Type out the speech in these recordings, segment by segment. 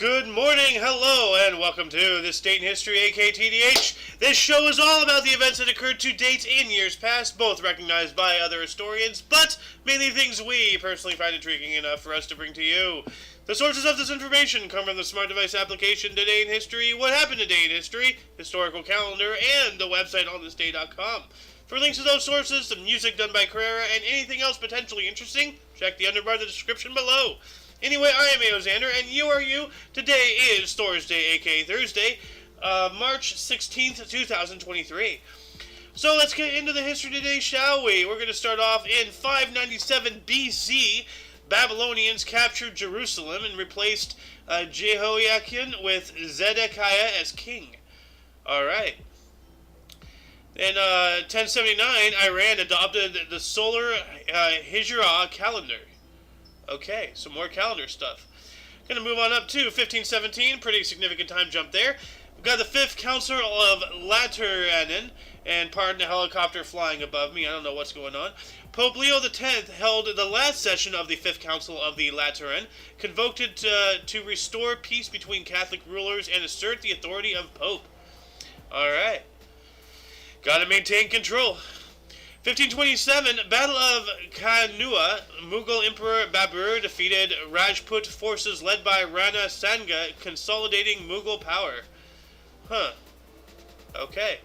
Good morning, hello, and welcome to This Date in History, aka TDH. This show is all about the events that occurred to date in years past, both recognized by other historians, but mainly things we personally find intriguing enough for us to bring to you. The sources of this information come from the smart device application Today in History, What Happened Today in History, Historical Calendar, and the website onthisday.com. For links to those sources, some music done by Carrera, and anything else potentially interesting, check the underbar of the description below. Anyway, I am Aoxander, and you are you. Today is Thursday, aka Thursday, March 16th, 2023. So let's get into the history today, shall we? We're going to start off in 597 BC. Babylonians captured Jerusalem and replaced Jehoiakim with Zedekiah as king. Alright. In 1079, Iran adopted the solar Hijra calendar. Okay, some more calendar stuff. Going to move on up to 1517, pretty significant time jump there. We've got the 5th Council of Lateran, and pardon the helicopter flying above me, I don't know what's going on. Pope Leo X held the last session of the 5th Council of the Lateran, convoked it to restore peace between Catholic rulers and assert the authority of Pope. Alright. Gotta maintain control. 1527, Battle of Kanua, Mughal Emperor Babur defeated Rajput forces led by Rana Sanga, consolidating Mughal power. Huh. Okay.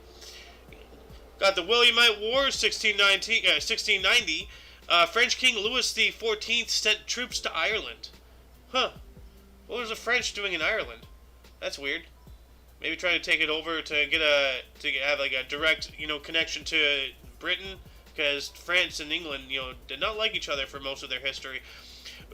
Got the Williamite Wars, 1690. French King Louis XIV sent troops to Ireland. Huh. What was the French doing in Ireland? That's weird. Maybe trying to take it over to have like a direct, connection to Britain, because France and England, did not like each other for most of their history.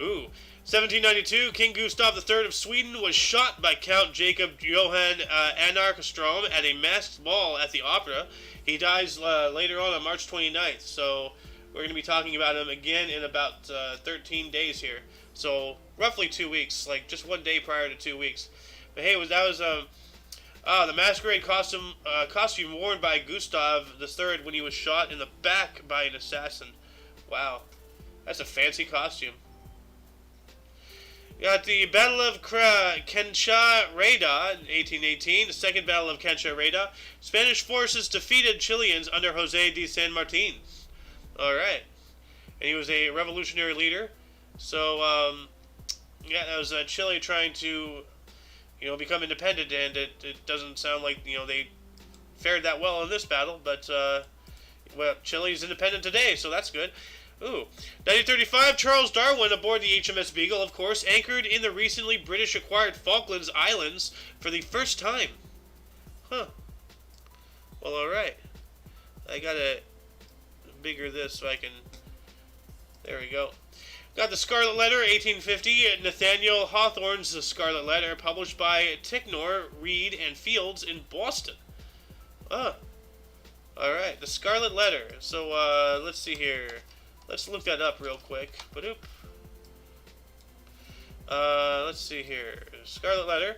Ooh. 1792, King Gustav III of Sweden was shot by Count Jacob Johann Anarkstrom at a masked ball at the opera. He dies later on March 29th, so we're going to be talking about him again in about 13 days here. So, roughly 2 weeks, like just one day prior to 2 weeks. But hey, the masquerade costume worn by Gustav III when he was shot in the back by an assassin. Wow. That's a fancy costume. You got the Battle of Cancha Reda in 1818, the Second Battle of Cancha Reda. Spanish forces defeated Chileans under José de San Martín. Alright. And he was a revolutionary leader. So, that was Chile trying to become independent, and it doesn't sound like, they fared that well in this battle, but, Chile's independent today, so that's good. Ooh. 1935, Charles Darwin aboard the HMS Beagle, of course, anchored in the recently British-acquired Falklands Islands for the first time. Huh. Well, alright. I gotta bigger this so I can... There we go. Got the Scarlet Letter, 1850, Nathaniel Hawthorne's The Scarlet Letter, published by Ticknor, Reed, and Fields in Boston. Alright, the Scarlet Letter. So, let's see here. Let's look that up real quick. Let's see here. Scarlet Letter.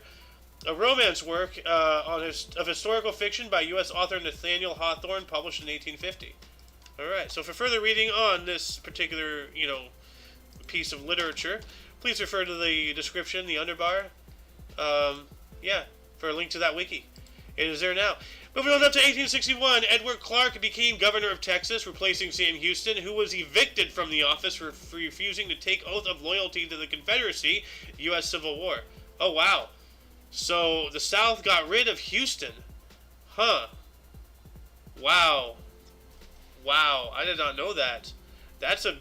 A romance work of historical fiction by U.S. author Nathaniel Hawthorne, published in 1850. Alright, so for further reading on this particular, piece of literature, please refer to the description, the underbar, for a link to that wiki. It is there now. Moving on up to 1861, Edward Clark became governor of Texas, replacing Sam Houston, who was evicted from the office for refusing to take oath of loyalty to the Confederacy, U.S. Civil War. Oh, wow. So, the South got rid of Houston. Huh. Wow. Wow, I did not know that. That's a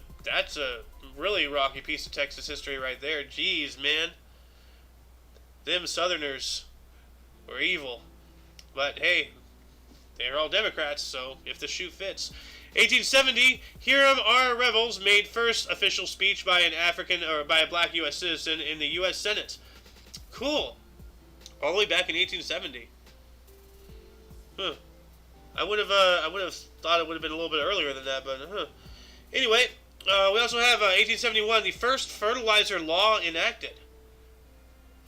really rocky piece of Texas history right there. Jeez, man. Them Southerners were evil. But hey, they're all Democrats, so if the shoe fits. 1870, Hiram R. Revels made first official speech by by a black U.S. citizen in the U.S. Senate. Cool. All the way back in 1870. Huh. I would have thought it would have been a little bit earlier than that, but Anyway, we also have 1871, the first fertilizer law enacted.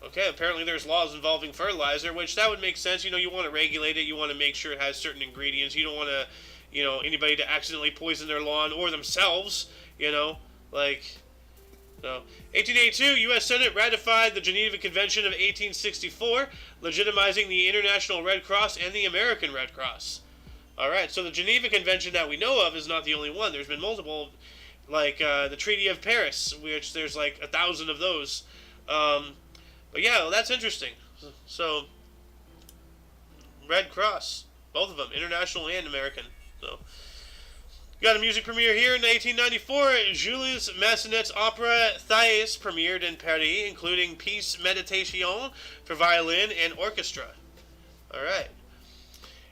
Okay, apparently there's laws involving fertilizer, which that would make sense. You want to regulate it. You want to make sure it has certain ingredients. You don't want to, anybody to accidentally poison their lawn or themselves, like, So, 1882, U.S. Senate ratified the Geneva Convention of 1864, legitimizing the International Red Cross and the American Red Cross. All right, so the Geneva Convention that we know of is not the only one. There's been multiple, like the Treaty of Paris, which there's like 1,000 of those. But yeah, well, that's interesting. So, Red Cross, both of them, international and American. So, got a music premiere here in 1894. Jules Massenet's opera Thais premiered in Paris, including Piece Meditation for violin and orchestra. All right.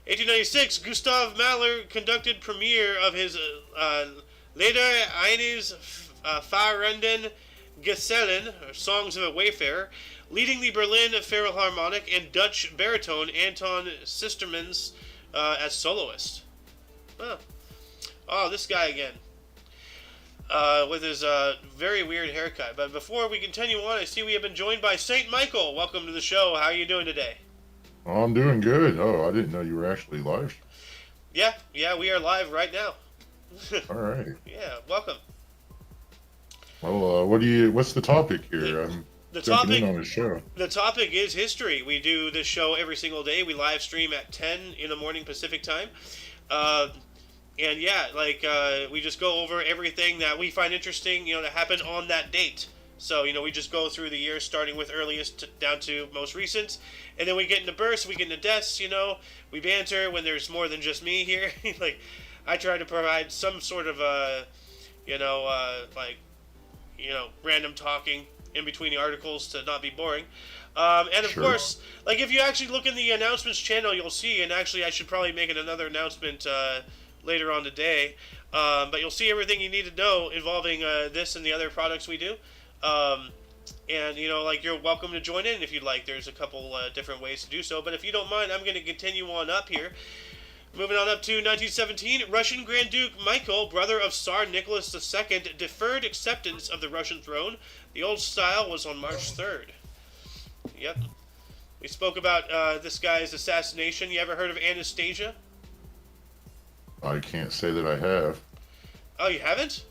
1896, Gustav Mahler conducted premiere of his Lieder eines fahrenden Gesellen, or Songs of a Wayfarer, leading the Berlin Philharmonic and Dutch baritone Anton Sistermans as soloist. Oh, this guy again. With his very weird haircut. But before we continue on, I see we have been joined by St. Michael. Welcome to the show. How are you doing today? Oh, I'm doing good. Oh, I didn't know you were actually live. Yeah, we are live right now. All right. Yeah, welcome. Well, what's the topic here? I'm jumping in on the show. The topic is history. We do this show every single day. We live stream at 10 in the morning Pacific time. And yeah, we just go over everything that we find interesting, that happened on that date. So, we just go through the years, starting with earliest down to most recent. And then we get into bursts, we get into deaths, we banter when there's more than just me here. I try to provide some sort of, random talking in between the articles to not be boring. And of course, if you actually look in the announcements channel, you'll see, and actually I should probably make another announcement, later on today, but you'll see everything you need to know involving this and the other products we do, and you're welcome to join in if you'd like. There's a couple different ways to do so, but if you don't mind, I'm going to continue on up here. Moving on up to 1917, Russian Grand Duke Michael, brother of Tsar Nicholas II, deferred acceptance of the Russian throne. The old style was on March 3rd. Yep. We spoke about this guy's assassination. You ever heard of Anastasia? I can't say that I have. Oh, you haven't?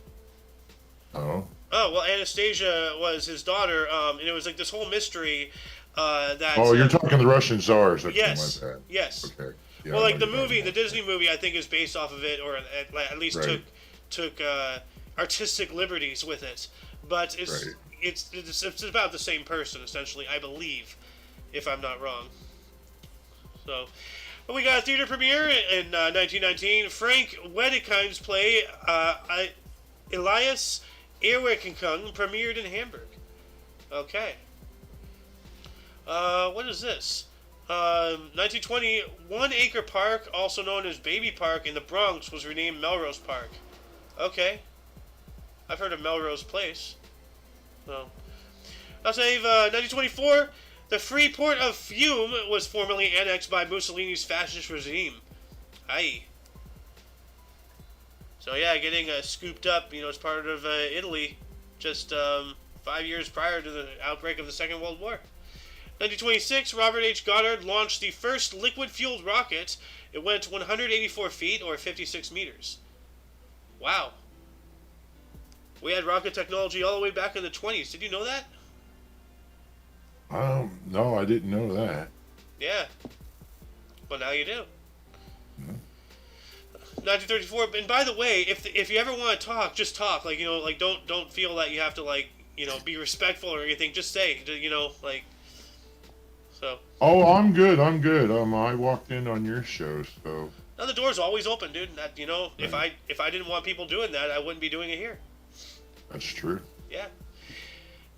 No. Oh, well, Anastasia was his daughter, and it was like this whole mystery that... Oh, you're talking the Russian czars. Okay, yes. my bad. Yes. Okay. Yeah, well, like the movie, the Disney movie, I think is based off of it, or at least took artistic liberties with it. But it's about the same person, essentially, I believe, if I'm not wrong. So... But we got a theater premiere in 1919. Frank Wedekind's play, Elias Erweckung, premiered in Hamburg. Okay. What is this? 1920, 1 Acre Park, also known as Baby Park in the Bronx, was renamed Melrose Park. Okay. I've heard of Melrose Place. So, I'll save 1924. The free port of Fiume was formerly annexed by Mussolini's fascist regime. Aye. So yeah, getting scooped up, as part of Italy, just 5 years prior to the outbreak of the Second World War. 1926, Robert H. Goddard launched the first liquid-fueled rocket. It went 184 feet, or 56 meters. Wow. We had rocket technology all the way back in the 20s. Did you know that? No, I didn't know that. Yeah. Well, now you do. Mm-hmm. 1934. And by the way, if you ever want to talk, just talk. Don't feel that you have to be respectful or anything. Just say, So. Oh, I'm good. I walked in on your show, so. Now the door's always open, dude. If I didn't want people doing that, I wouldn't be doing it here. That's true. Yeah.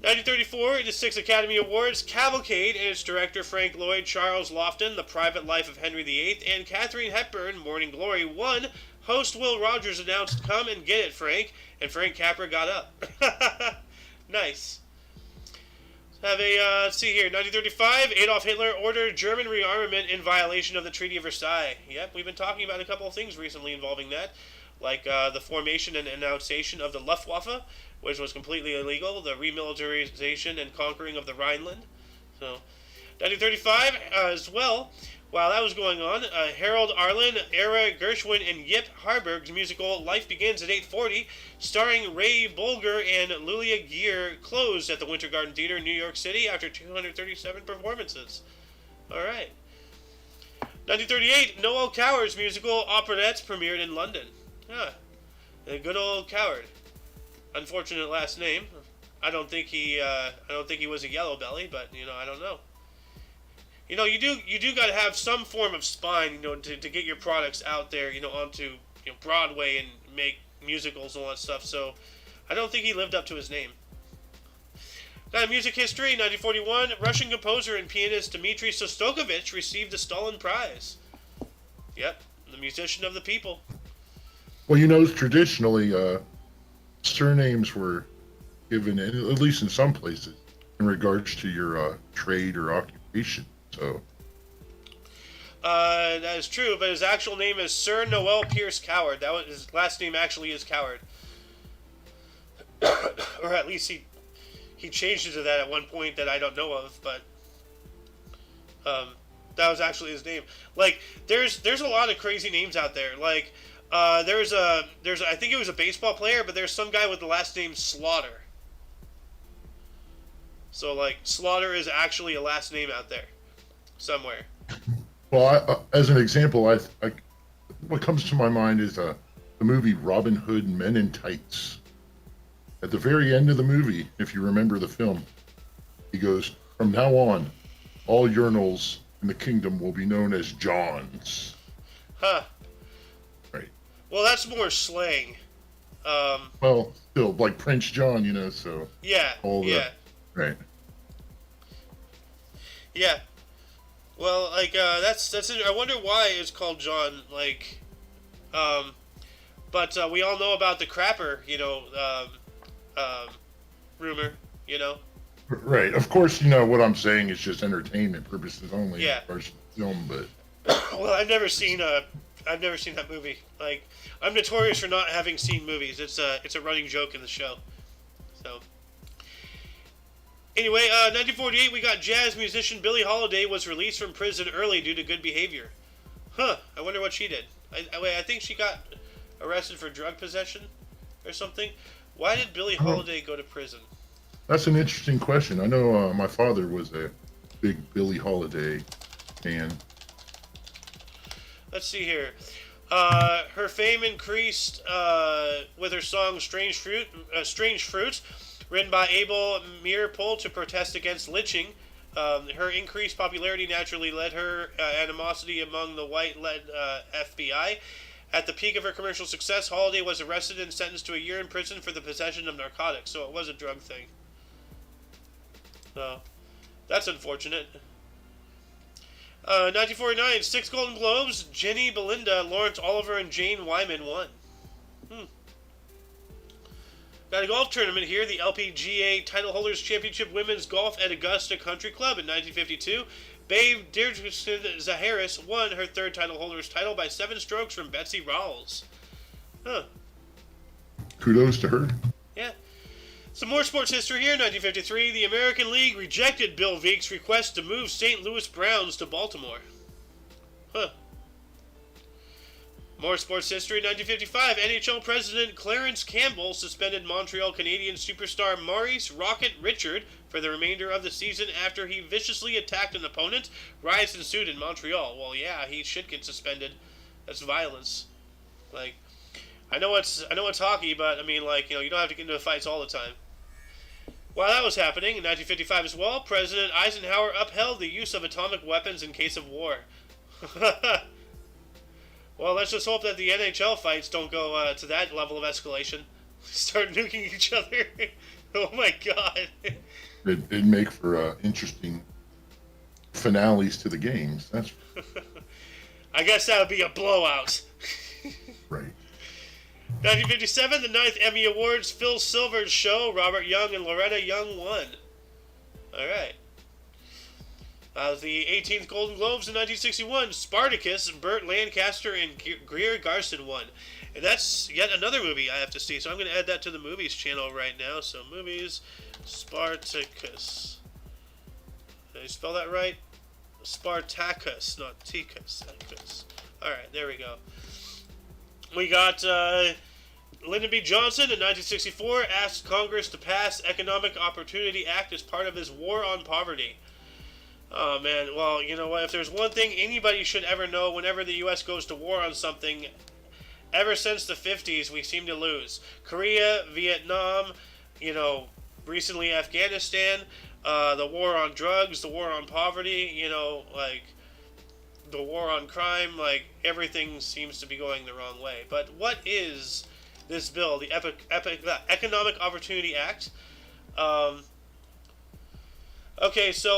1934, the 6 Academy Awards, Cavalcade and its director Frank Lloyd Charles Lofton, The Private Life of Henry VIII, and Katharine Hepburn, Morning Glory, won. Host Will Rogers announced, "Come and get it, Frank," and Frank Capra got up. Nice. Let's see here, 1935, Adolf Hitler ordered German rearmament in violation of the Treaty of Versailles. Yep, we've been talking about a couple of things recently involving that, like the formation and annexation of the Luftwaffe, which was completely illegal, the remilitarization and conquering of the Rhineland. So, 1935 as well, While that was going on, Harold Arlen, Era Gershwin, and Yip Harburg's musical Life Begins at 8:40, starring Ray Bolger and Lulia Gear, closed at the Winter Garden Theater in New York City after 237 performances. All right. 1938, Noel Coward's musical Operettes premiered in London. The good old Coward. Unfortunate last name. I don't think he was a yellow belly, but I don't know. You do got to have some form of spine, to get your products out there, onto Broadway and make musicals and all that stuff. So, I don't think he lived up to his name. Now, music history, 1941, Russian composer and pianist Dmitri Shostakovich received the Stalin Prize. Yep, the musician of the people. Well, traditionally, surnames were given, at least in some places, in regards to your trade or occupation. So. That is true, but his actual name is Sir Noel Pierce Coward. His last name actually is Coward. Or at least he changed it to that at one point that I don't know of, but that was actually his name. Like, there's a lot of crazy names out there. Like, there's I think it was a baseball player, but there's some guy with the last name Slaughter. So, like, Slaughter is actually a last name out there somewhere. Well, as an example, what comes to my mind is the movie Robin Hood Men in Tights. At the very end of the movie, if you remember the film, he goes, "From now on, all urinals in the kingdom will be known as Johns." Huh. Right. Well, that's more slang. Well, still, like Prince John, so. Yeah. Right. Yeah. Well, like, that's it. I wonder why it's called John, like, but we all know about the crapper, rumor, Right. Of course, what I'm saying is just entertainment purposes only. Yeah. As film, but. Well, I've never seen that movie. Like, I'm notorious for not having seen movies. It's a running joke in the show. So. Anyway, 1948, we got jazz musician Billie Holiday was released from prison early due to good behavior. Huh, I wonder what she did. I think she got arrested for drug possession or something. Why did Billie Holiday go to prison? That's an interesting question. I know my father was a big Billie Holiday fan. Let's see here. Her fame increased with her song Strange Fruit, written by Abel Meeropol to protest against lynching. Her increased popularity naturally led her animosity among the white-led FBI. At the peak of her commercial success, Holiday was arrested and sentenced to a year in prison for the possession of narcotics, so it was a drug thing. So, that's unfortunate. 1949, 6 Golden Globes, Jenny Belinda, Lawrence Oliver, and Jane Wyman won. Got a golf tournament here, the LPGA Title Holders Championship Women's Golf at Augusta Country Club in 1952. Babe Deirdre Zaharis won her third title holder's title by 7 strokes from Betsy Rawls. Huh. Kudos to her. Yeah. Some more sports history here. 1953, the American League rejected Bill Veek's request to move St. Louis Browns to Baltimore. Huh. More sports history. 1955, NHL President Clarence Campbell suspended Montreal Canadiens superstar Maurice Rocket Richard for the remainder of the season after he viciously attacked an opponent. Riots ensued in Montreal. Well, yeah, he should get suspended. That's violence. Like, I know it's hockey, but I mean, like, you don't have to get into fights all the time. While that was happening, in 1955 as well, President Eisenhower upheld the use of atomic weapons in case of war. Well, let's just hope that the NHL fights don't go to that level of escalation. Start nuking each other. Oh my god. It'd make for interesting finales to the games. That's. I guess that would be a blowout. Right. 1957, the 9th Emmy Awards, Phil Silver's show, Robert Young and Loretta Young won. Alright. The 18th Golden Globes in 1961, Spartacus, Burt Lancaster, and Greer Garson won. And that's yet another movie I have to see, so I'm going to add that to the movies channel right now. So, movies, Spartacus. Did I spell that right? Spartacus, not Ticus. Alright, there we go. We got Lyndon B. Johnson in 1964 asked Congress to pass Economic Opportunity Act as part of his war on poverty. Oh man, well, you know what, if there's one thing anybody should ever know whenever the U.S. goes to war on something, ever since the 50s we seem to lose. Korea, Vietnam, recently Afghanistan, the war on drugs, the war on poverty, the war on crime, everything seems to be going the wrong way. But what is this bill, the Economic Opportunity Act? Okay, so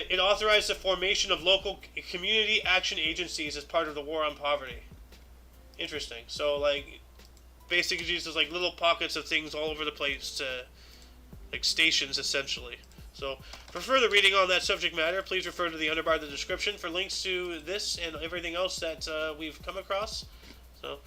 it authorized the formation of local community action agencies as part of the war on poverty. Interesting. So, basically just little pockets of things all over the place, stations, essentially. So, for further reading on that subject matter, please refer to the underbar of the description for links to this and everything else that we've come across. So,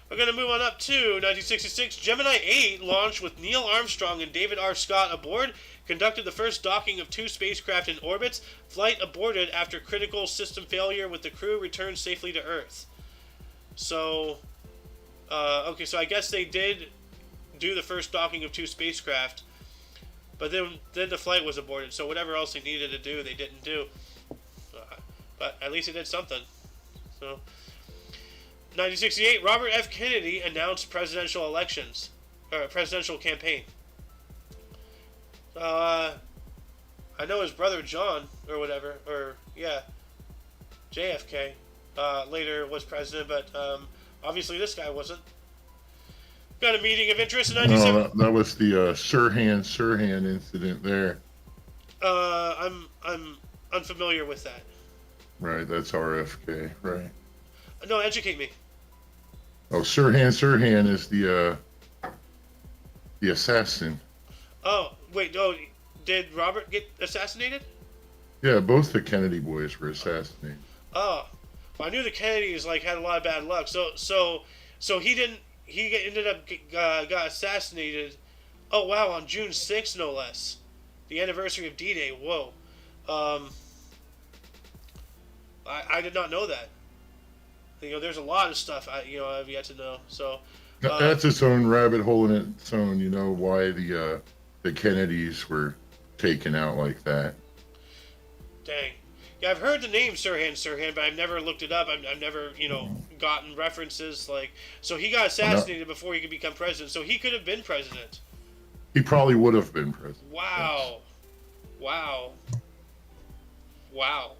we're going to move on up to 1966. Gemini 8 launched with Neil Armstrong and David R. Scott aboard, conducted the first docking of 2 spacecraft in orbit. Flight aborted after critical system failure, with the crew returned safely to Earth. So, okay, so I guess they did do the first docking of 2 spacecraft, but then the flight was aborted, so whatever else they needed to do, they didn't do. But at least they did something. So, 1968, Robert F. Kennedy announced presidential campaign. I know his brother John, JFK, later was president, but obviously this guy wasn't. Got a meeting of interest in 1970. No, that was the Sirhan incident there. I'm unfamiliar with that. Right, that's RFK, right? No, educate me. Oh, Sirhan is the assassin. Oh, wait, no, did Robert get assassinated? Yeah, both the Kennedy boys were assassinated. Oh, well, I knew the Kennedys had a lot of bad luck. So he didn't. Ended up got assassinated. Oh wow, on June 6th, no less, the anniversary of D-Day. Whoa, I did not know that. There's a lot of stuff I've yet to know. So that's its own rabbit hole in its own. Why the Kennedys were taken out like that. Dang. Yeah, I've heard the name Sirhan, but I've never looked it up. I've never, gotten references. So he got assassinated before he could become president. So he could have been president. He probably would have been president. Wow. Wow. Wow.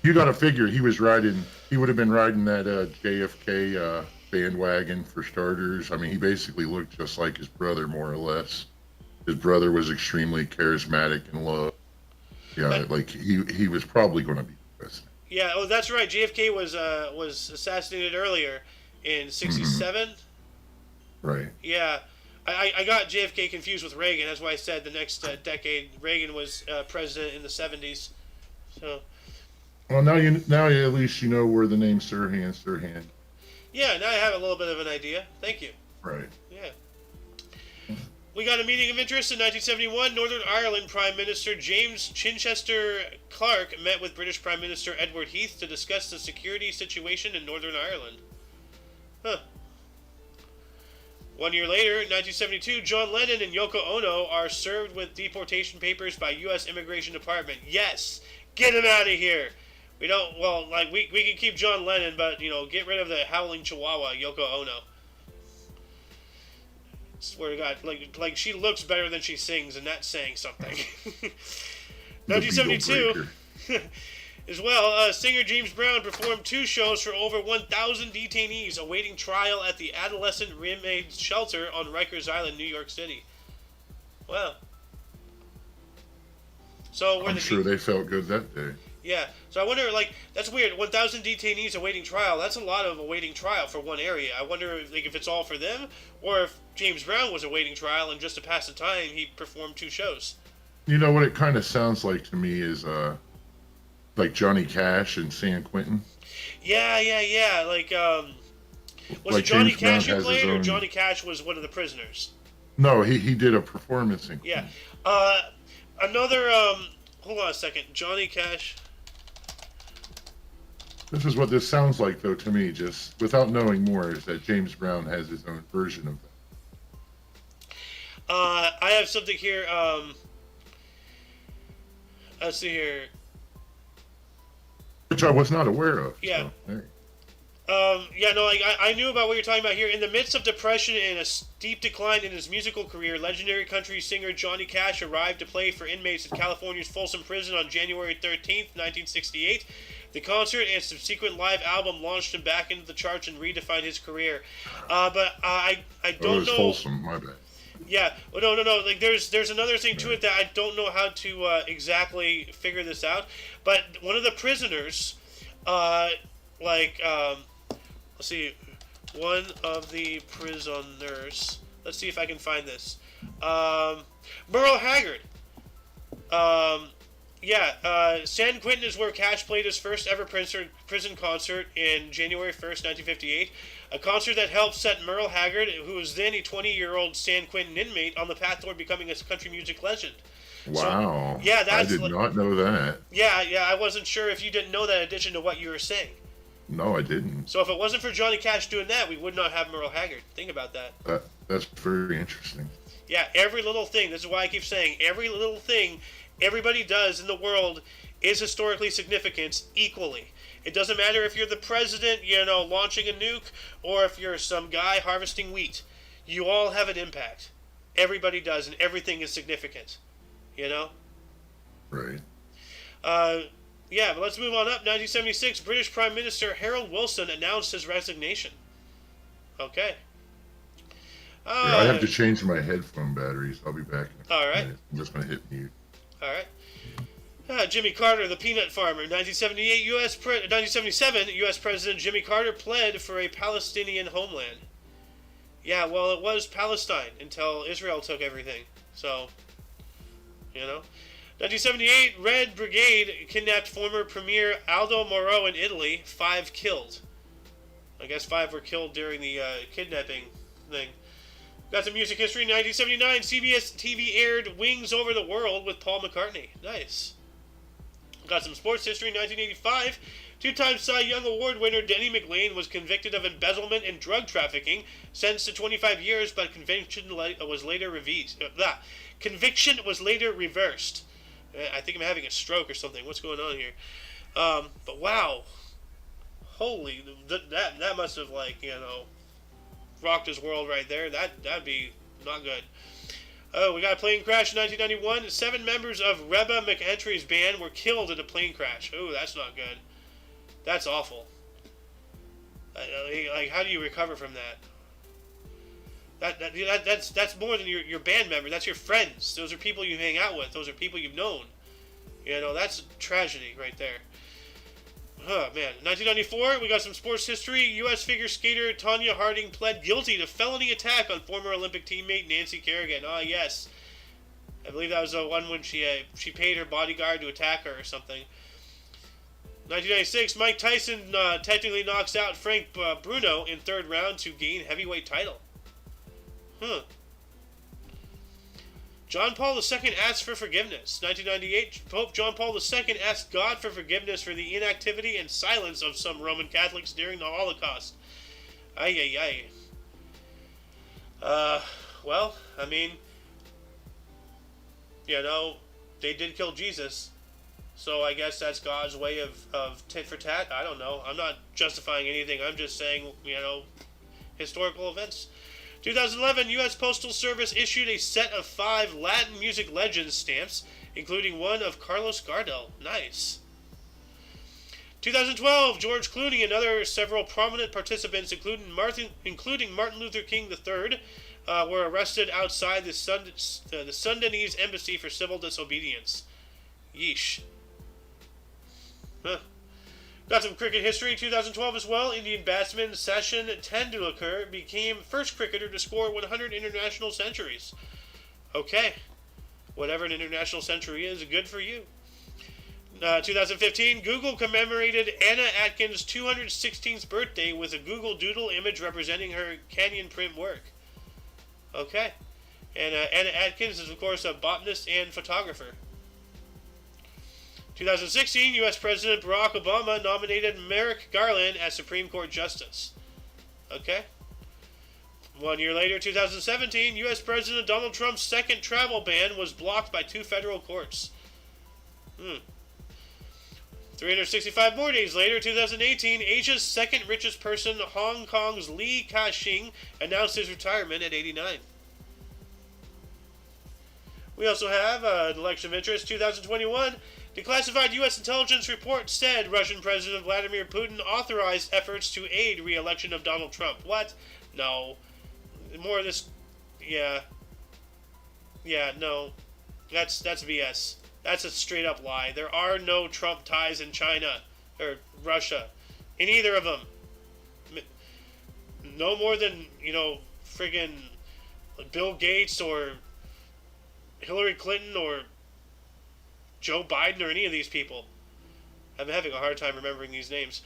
You got to figure he would have been riding that JFK bandwagon for starters. I mean, he basically looked just like his brother, more or less. His brother was extremely charismatic and loved. Yeah, he was probably going to be president. Yeah, oh, that's right. JFK was assassinated earlier in '67. Mm-hmm. Right. Yeah, I got JFK confused with Reagan. That's why I said the next decade. Reagan was president in the '70s. So. Well, now at least you know where the name Sirhan. Yeah, now I have a little bit of an idea. Thank you. Right. Yeah. We got a meeting of interest in 1971. Northern Ireland Prime Minister James Chichester Clark met with British Prime Minister Edward Heath to discuss the security situation in Northern Ireland. Huh. 1 year later, in 1972, John Lennon and Yoko Ono are served with deportation papers by U.S. Immigration Department. Yes! Get him out of here! We don't, we can keep John Lennon, but, get rid of the howling chihuahua, Yoko Ono. Swear to God, she looks better than she sings, and that's saying something. 1972, as well, singer James Brown performed 2 shows for over 1,000 detainees awaiting trial at the Adolescent Inmates Shelter on Rikers Island, New York City. Wow. So I'm sure they felt good that day. Yeah, so I wonder, that's weird. 1,000 detainees awaiting trial. That's a lot of awaiting trial for one area. I wonder, if it's all for them, or if James Brown was awaiting trial and just to pass the time, he performed 2 shows. You know what it kind of sounds like to me is, like Johnny Cash and San Quentin. Yeah. Was it Johnny Cash who played, or Johnny Cash was one of the prisoners? No, he did a performance in Quentin. Yeah. Another, hold on a second. Johnny Cash. This is what this sounds like, though, to me, just without knowing more, is that James Brown has his own version of that. I have something here. Let's see here. Which I was not aware of. Yeah. So, hey. Yeah, no, I knew about what you're talking about here. In the midst of depression and a steep decline in his musical career, legendary country singer Johnny Cash arrived to play for inmates at California's Folsom Prison on January 13th, 1968. The concert and subsequent live album launched him back into the charts and redefined his career. But I don't know. Folsom, my bad. Yeah, well, no. Like, there's another thing to it that I don't know how to exactly figure this out. But one of the prisoners, let's see, one of the prisoners. Let's see if I can find this. Merle Haggard. San Quentin is where Cash played his first ever prison concert in January 1st, 1958. A concert that helped set Merle Haggard, who was then a 20-year-old San Quentin inmate, on the path toward becoming a country music legend. Wow. So, yeah, I did not know that. Yeah, I wasn't sure if you didn't know that in addition to what you were saying. No, I didn't. So if it wasn't for Johnny Cash doing that, we would not have Merle Haggard. Think about that. That's very interesting. Yeah, every little thing. This is why I keep saying every little thing everybody does in the world is historically significant equally. It doesn't matter if you're the president, launching a nuke, or if you're some guy harvesting wheat. You all have an impact. Everybody does, and everything is significant. Right. But let's move on up. 1976, British Prime Minister Harold Wilson announced his resignation. Okay. Yeah, I have to change my headphone batteries. I'll be back in all right. minute. I'm just going to hit mute. All right. Jimmy Carter, the peanut farmer. 1977, U.S. President Jimmy Carter pled for a Palestinian homeland. Yeah, well, it was Palestine until Israel took everything. So, 1978, Red Brigade kidnapped former Premier Aldo Moro in Italy. 5 killed. I guess 5 were killed during the kidnapping thing. Got some music history. 1979, CBS TV aired Wings Over the World with Paul McCartney. Nice. Got some sports history. 1985, two-time Cy Young Award winner Denny McLain was convicted of embezzlement and drug trafficking, sentenced to 25 years, but conviction was later reversed. I think I'm having a stroke or something. What's going on here? But wow. Holy, that must have, rocked his world right there. That'd be not good. Oh, we got a plane crash in 1991. 7 members of Reba McEntry's band were killed in a plane crash. Oh, that's not good. That's awful. How do you recover from that? That's more than your band member. That's your friends. Those are people you hang out with. Those are people you've known. That's a tragedy right there. Oh, man. 1994, we got some sports history. U.S. figure skater Tonya Harding pled guilty to felony attack on former Olympic teammate Nancy Kerrigan. Ah, yes. I believe that was the one when she paid her bodyguard to attack her or something. 1996, Mike Tyson technically knocks out Frank Bruno in 3rd round to gain heavyweight title. John Paul II asked for forgiveness. 1998, Pope John Paul II asked God for forgiveness for the inactivity and silence of some Roman Catholics during the Holocaust. Ay. Well, I mean, they did kill Jesus. So I guess that's God's way of tit for tat. I don't know. I'm not justifying anything. I'm just saying, historical events. 2011, U.S. Postal Service issued a set of 5 Latin music legends stamps, including one of Carlos Gardel. Nice. 2012, George Clooney and several prominent participants, including Martin Luther King III, were arrested outside the Sudanese embassy for civil disobedience. Yeesh. Huh. Got some cricket history. 2012 as well. Indian batsman Sachin Tendulkar became first cricketer to score 100 international centuries. Okay. Whatever an international century is, good for you. 2015, Google commemorated Anna Atkins' 216th birthday with a Google Doodle image representing her canyon print work. Okay. And Anna Atkins is, of course, a botanist and photographer. 2016, U.S. President Barack Obama nominated Merrick Garland as Supreme Court Justice. Okay. 1 year later, 2017, U.S. President Donald Trump's second travel ban was blocked by 2 federal courts. 365 more days later, 2018, Asia's second richest person, Hong Kong's Li Ka-shing, announced his retirement at 89. We also have an election of interest, 2021. Declassified U.S. intelligence report said Russian President Vladimir Putin authorized efforts to aid re-election of Donald Trump. What? No. More of this. Yeah. Yeah, no. That's BS. That's a straight up lie. There are no Trump ties in China or Russia. In either of them. No more than, friggin' Bill Gates or Hillary Clinton or Joe Biden or any of these people. I'm having a hard time remembering these names.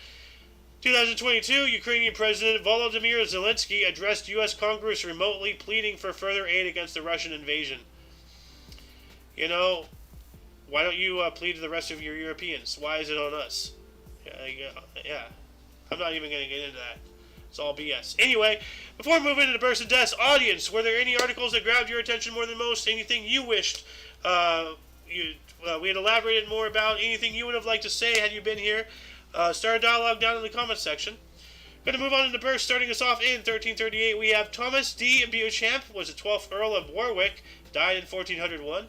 2022, Ukrainian President Volodymyr Zelensky addressed U.S. Congress remotely, pleading for further aid against the Russian invasion. Why don't you plead to the rest of your Europeans? Why is it on us? Yeah. I'm not even going to get into that. It's all BS. Anyway, before moving into Burst of Death's audience, were there any articles that grabbed your attention more than most? Anything you wished we had elaborated more about? Anything you would have liked to say had you been here? Start a dialogue down in the comments section. Going to move on into Burst. Starting us off in 1338, we have Thomas D. Beauchamp, was the 12th Earl of Warwick, died in 1401.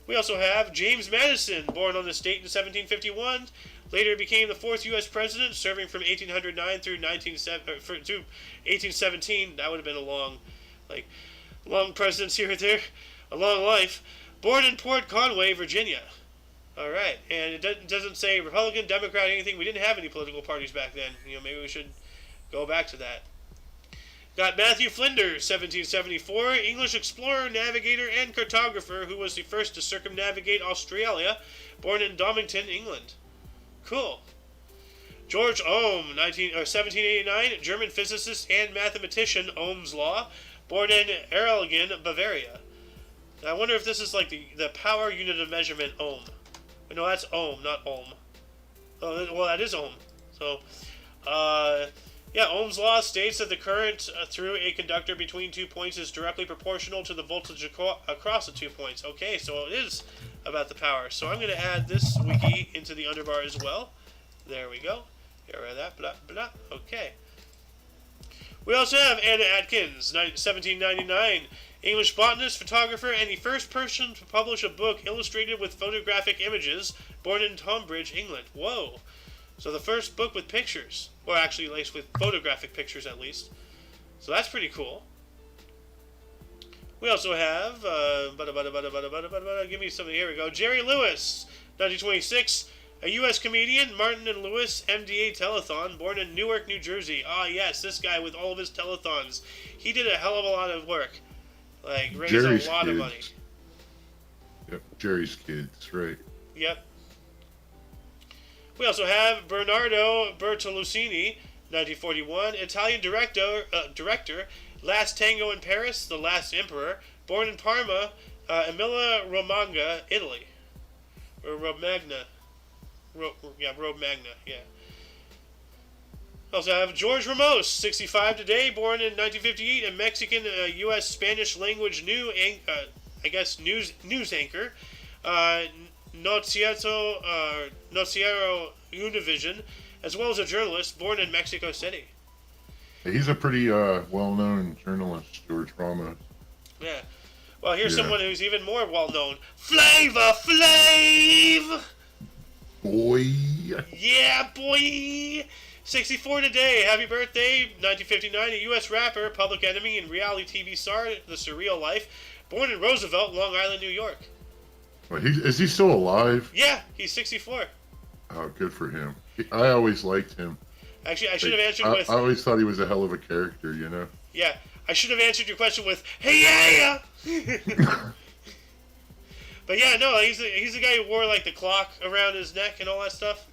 We also have James Madison, born on this date in 1751. Later became the 4th U.S. President, serving from 1809 through 1817. That would have been a long presidency right there. A long life. Born in Port Conway, Virginia. All right. And it doesn't say Republican, Democrat, anything. We didn't have any political parties back then. Maybe we should go back to that. Got Matthew Flinders, 1774, English explorer, navigator, and cartographer who was the first to circumnavigate Australia, born in Domington, England. Cool. Georg Ohm, 1789, German physicist and mathematician, Ohm's law, born in Erlangen, Bavaria. Now, I wonder if this is like the power unit of measurement, ohm. No, that's ohm, not ohm. Oh, well, that is ohm. So, Ohm's law states that the current through a conductor between 2 points is directly proportional to the voltage across the 2 points. Okay, so it is about the power. So I'm going to add this wiki into the underbar as well. There we go. Get rid of that. Blah, blah. Okay. We also have Anna Atkins, 1799, English botanist, photographer, and the first person to publish a book illustrated with photographic images, born in Tonbridge, England. Whoa. So the first book with pictures, or actually at least with photographic pictures at least. So that's pretty cool. We also have, give me something, here we go. Jerry Lewis, 1926, a U.S. comedian, Martin and Lewis MDA telethon, born in Newark, New Jersey. Ah, yes, this guy with all of his telethons. He did a hell of a lot of work. Raised a lot of money. Yep, Jerry's Kids, right. Yep. We also have Bernardo Bertolucci, 1941, Italian director, Last Tango in Paris, The Last Emperor, born in Parma, Emilia-Romagna, Italy. Or Romagna. Romagna, yeah. Also have George Ramos, 65 today, born in 1958, a Mexican U.S. Spanish language news anchor. Noticiero Univision, as well as a journalist, born in Mexico City. He's a pretty well-known journalist, George Ramos. Yeah. Well, here's someone who's even more well-known. Flavor Flav! Boy! Yeah, boy! 64 today. Happy birthday, 1959. A U.S. rapper, Public Enemy, and reality TV star, The Surreal Life, born in Roosevelt, Long Island, New York. Well, is he still alive? Yeah, he's 64. Oh, good for him. I always liked him. Actually, I should have answered with... I always thought he was a hell of a character, Yeah, I should have answered your question with, hey, yeah! But yeah, no, he's the guy who wore, the clock around his neck and all that stuff,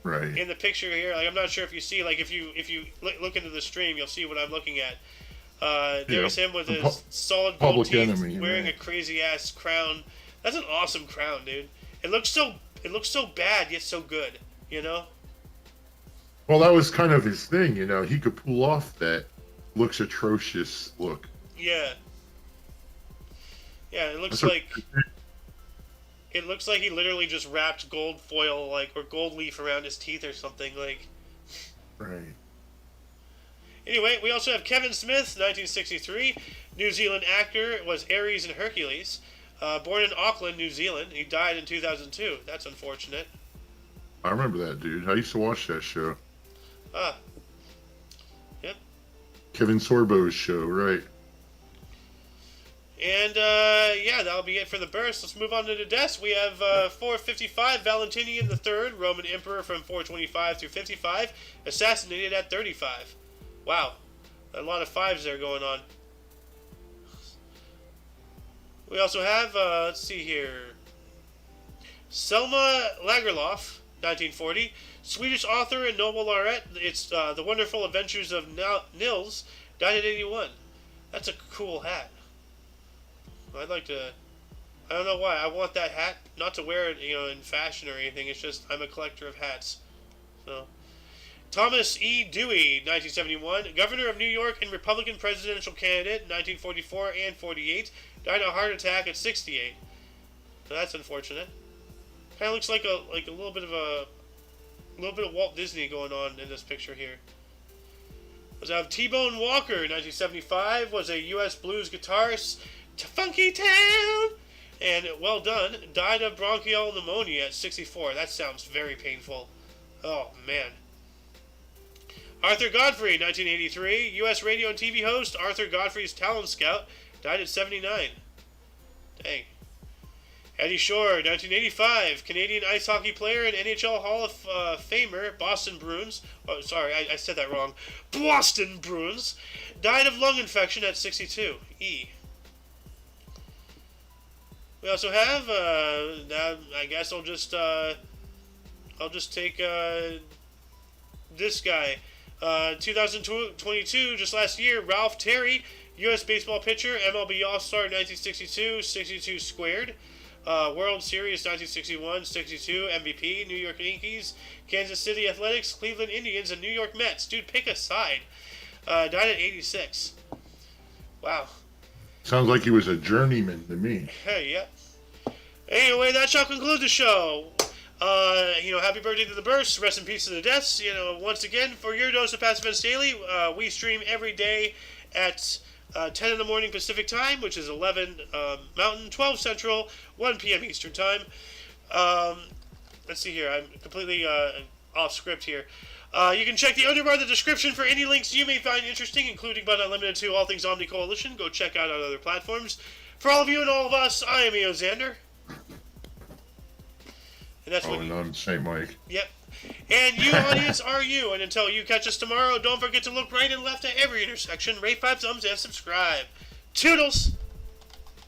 Right. In the picture here. I'm not sure if you see, if you look into the stream, you'll see what I'm looking at. There's him with his solid gold teeth, wearing a crazy-ass crown. That's an awesome crown, dude. It looks so bad yet so good, you know? Well, that was kind of his thing, you know. He could pull off that looks atrocious look. Yeah. Yeah, it looks That's like it looks like he literally just wrapped gold foil or gold leaf around his teeth or something like. Right. Anyway, we also have Kevin Smith, 1963. New Zealand actor, was Ares in Hercules. Born in Auckland, New Zealand. He died in 2002. That's unfortunate. I remember that, dude. I used to watch that show. Ah. Yep. Kevin Sorbo's show, right. And, yeah, that'll be it for the burst. Let's move on to the deaths. We have 455, Valentinian III, Roman Emperor from 425 through 55, assassinated at 35. Wow. A lot of fives there going on. We also have, let's see here, Selma Lagerlöf, 1940, Swedish author and Nobel laureate. It's The Wonderful Adventures of Nils, died at 81. That's a cool hat. I'd like to, I don't know why, I want that hat, not to wear it, in fashion or anything, it's just, I'm a collector of hats. So, Thomas E. Dewey, 1971, Governor of New York and Republican presidential candidate, 1944 and 48, died of a heart attack at 68. So that's unfortunate. Kind of looks like a little bit of Walt Disney going on in this picture here. Was T-Bone Walker, 1975, was a U.S. blues guitarist, Funky Town, and well done, died of bronchial pneumonia at 64. That sounds very painful. Oh man. Arthur Godfrey, 1983, U.S. radio and TV host, Arthur Godfrey's talent scout, died at 79. Dang. Eddie Shore, 1985, Canadian ice hockey player and NHL Hall of Famer, Boston Bruins. Oh, sorry, I said that wrong. Boston Bruins, died of lung infection at 62. E. We also have, I guess I'll just take this guy. 2022, just last year, Ralph Terry, U.S. baseball pitcher, MLB All-Star 1962, 62 squared. World Series 1961, 62, MVP, New York Yankees, Kansas City Athletics, Cleveland Indians, and New York Mets. Dude, pick a side. Died at 86. Wow. Sounds like he was a journeyman to me. Hey, yeah. Anyway, that shall conclude the show. Happy birthday to the burst. Rest in peace to the deaths. Once again, for your dose of Past Events Daily, we stream every day at 10 in the morning Pacific Time, which is 11 Mountain, 12 Central, 1 p.m. Eastern Time. Let's see here. I'm completely off script here. You can check the underbar of the description for any links you may find interesting, including but not limited to all things OMNI Coalition. Go check out our other platforms. For all of you and all of us, I am Eo Xander. And that's and I'm St. Mike. Yep. And you, audience, are you. And until you catch us tomorrow, don't forget to look right and left at every intersection, rate 5 thumbs, and subscribe. Toodles!